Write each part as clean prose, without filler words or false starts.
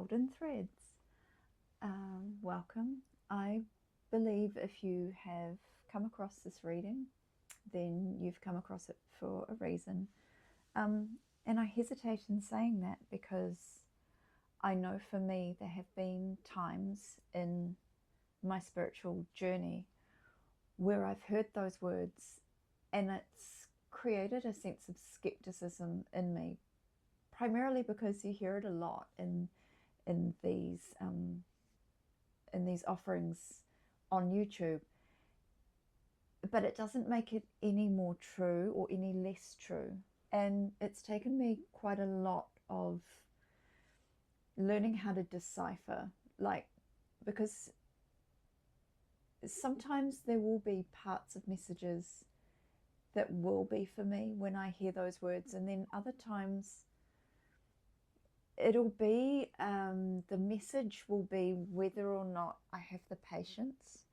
Golden Threads. Welcome. I believe if you have come across this reading, then you've come across it for a reason. And I hesitate in saying that because I know for me there have been times in my spiritual journey where I've heard those words and it's created a sense of skepticism in me, primarily because you hear it a lot in these offerings on YouTube, but it doesn't make it any more true or any less true. And it's taken me quite a lot of learning how to decipher, because sometimes there will be parts of messages that will be for me when I hear those words, and then other times it'll be the message will be whether or not I have the patience,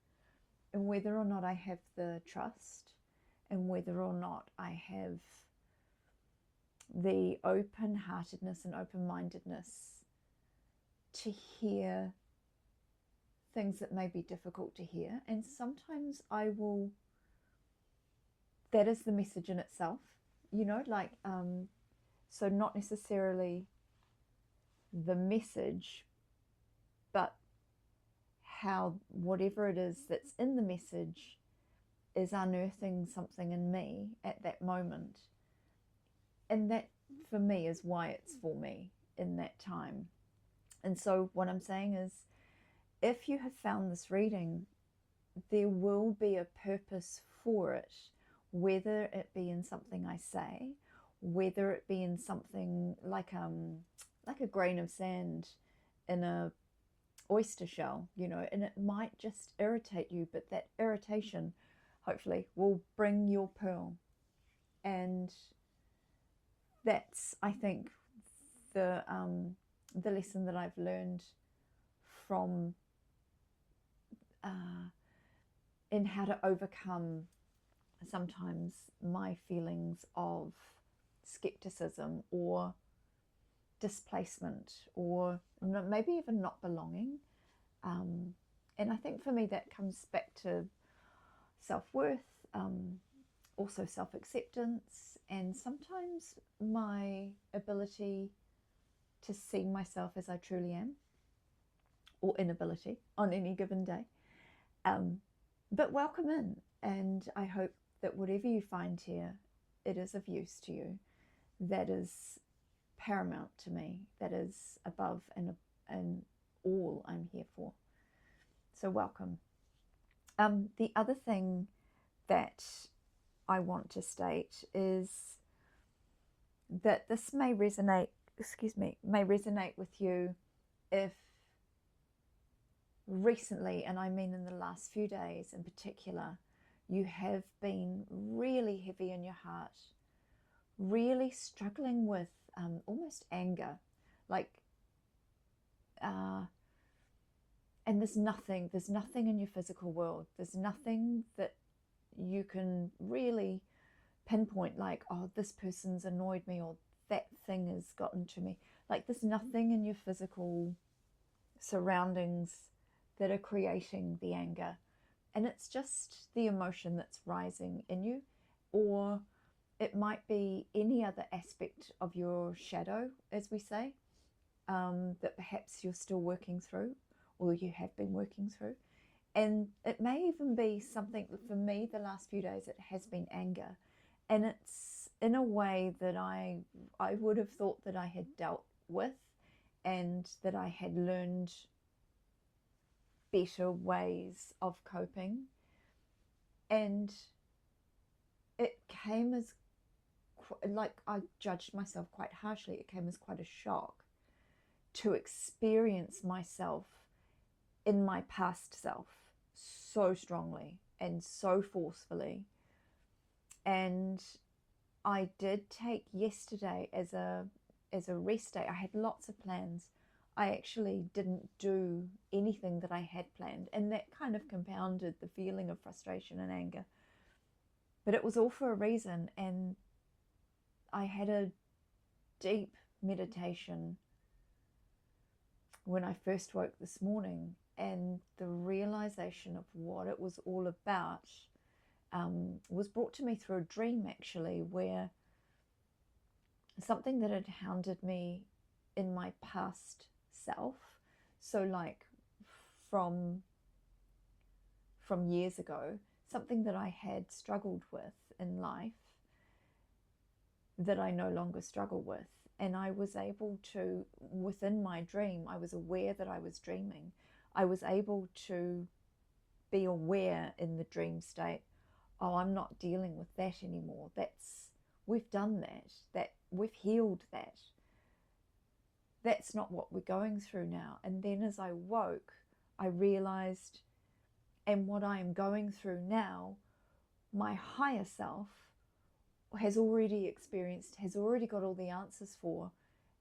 and whether or not I have the trust, and whether or not I have the open-heartedness and open-mindedness to hear things that may be difficult to hear. And sometimes that is the message in itself, so not necessarily the message, but how whatever it is that's in the message is unearthing something in me at that moment. And that for me is why it's for me in that time. And so what I'm saying is, if you have found this reading, there will be a purpose for it, whether it be in something I say, whether it be in something like a grain of sand in a oyster shell, and it might just irritate you, but that irritation hopefully will bring your pearl. And that's, I think, the lesson that I've learned from in how to overcome sometimes my feelings of skepticism or displacement, or maybe even not belonging. And I think for me that comes back to self-worth, also self-acceptance, and sometimes my ability to see myself as I truly am, or inability on any given day. But welcome in, and I hope that whatever you find here, it is of use to you. That is paramount to me. That is above and all I'm here for. So welcome. The other thing that I want to state is that this may resonate with you if recently, and I mean in the last few days in particular, you have been really heavy in your heart, really struggling with almost anger, and there's nothing in your physical world, there's nothing that you can really pinpoint, oh, this person's annoyed me, or that thing has gotten to me. There's nothing in your physical surroundings that are creating the anger, and it's just the emotion that's rising in you. Or it might be any other aspect of your shadow, as we say, that perhaps you're still working through, or you have been working through. And it may even be something, for me, the last few days, it has been anger. And it's in a way that I would have thought that I had dealt with, and that I had learned better ways of coping. And it came as, I judged myself quite harshly. It came as quite a shock to experience myself in my past self so strongly and so forcefully. And I did take yesterday as a rest day. I had lots of plans. I actually didn't do anything that I had planned, and that kind of compounded the feeling of frustration and anger. But it was all for a reason, and I had a deep meditation when I first woke this morning, and the realization of what it was all about was brought to me through a dream, actually, where something that had hounded me in my past self, so like from years ago, something that I had struggled with in life that I no longer struggle with. And I was able to, within my dream, I was aware that I was dreaming. I was able to be aware in the dream state, oh, I'm not dealing with that anymore. We've done that we've healed that. That's not what we're going through now. And then as I woke, I realized, and what I am going through now, my higher self has already experienced, has already got all the answers for,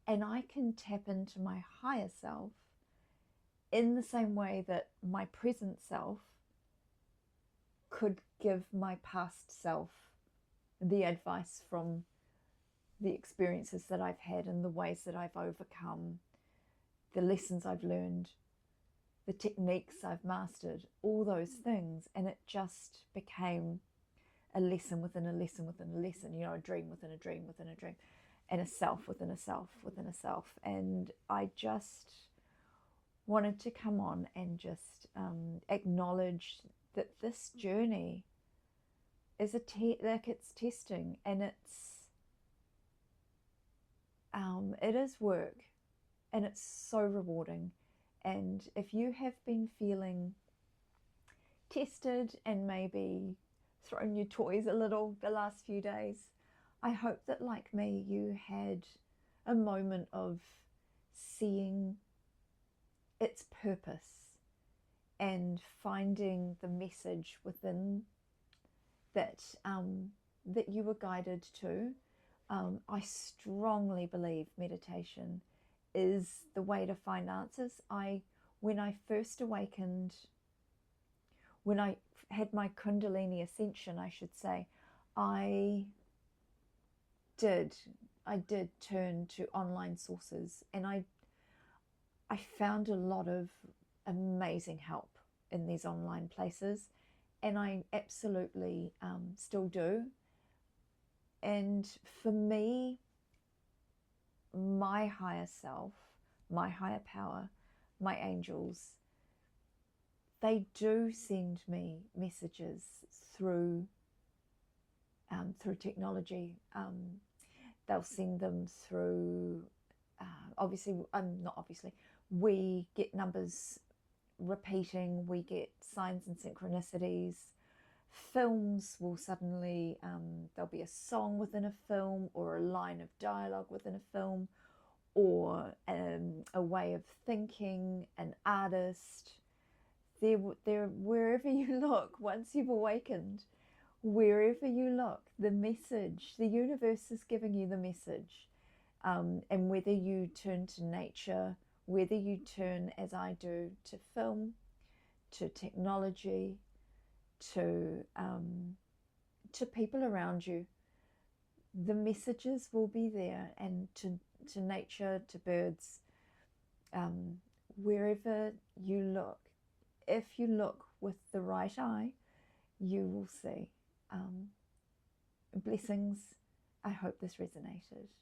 and I can tap into my higher self in the same way that my present self could give my past self the advice from the experiences that I've had and the ways that I've overcome, the lessons I've learned, the techniques I've mastered, all those things. And it just became a lesson within a lesson within a lesson, you know, a dream within a dream within a dream, and a self within a self within a self. And I just wanted to come on and just acknowledge that this journey is it's testing, and it is work, and it's so rewarding. And if you have been feeling tested and maybe thrown your toys a little the last few days, I hope that, like me, you had a moment of seeing its purpose and finding the message within that that you were guided to. I strongly believe meditation is the way to find answers. When I first awakened, when I had my Kundalini ascension, I should say, I did turn to online sources, and I found a lot of amazing help in these online places, and I absolutely still do. And for me, my higher self, my higher power, my angels, they do send me messages through technology. They'll send them through, we get numbers repeating, we get signs and synchronicities. Films will suddenly, there'll be a song within a film, or a line of dialogue within a film, or a way of thinking, an artist. There, wherever you look, once you've awakened, wherever you look, the message, the universe is giving you the message. And whether you turn to nature, whether you turn, as I do, to film, to technology, to people around you, the messages will be there. And to nature, to birds, wherever you look, if you look with the right eye, you will see. Blessings. I hope this resonated.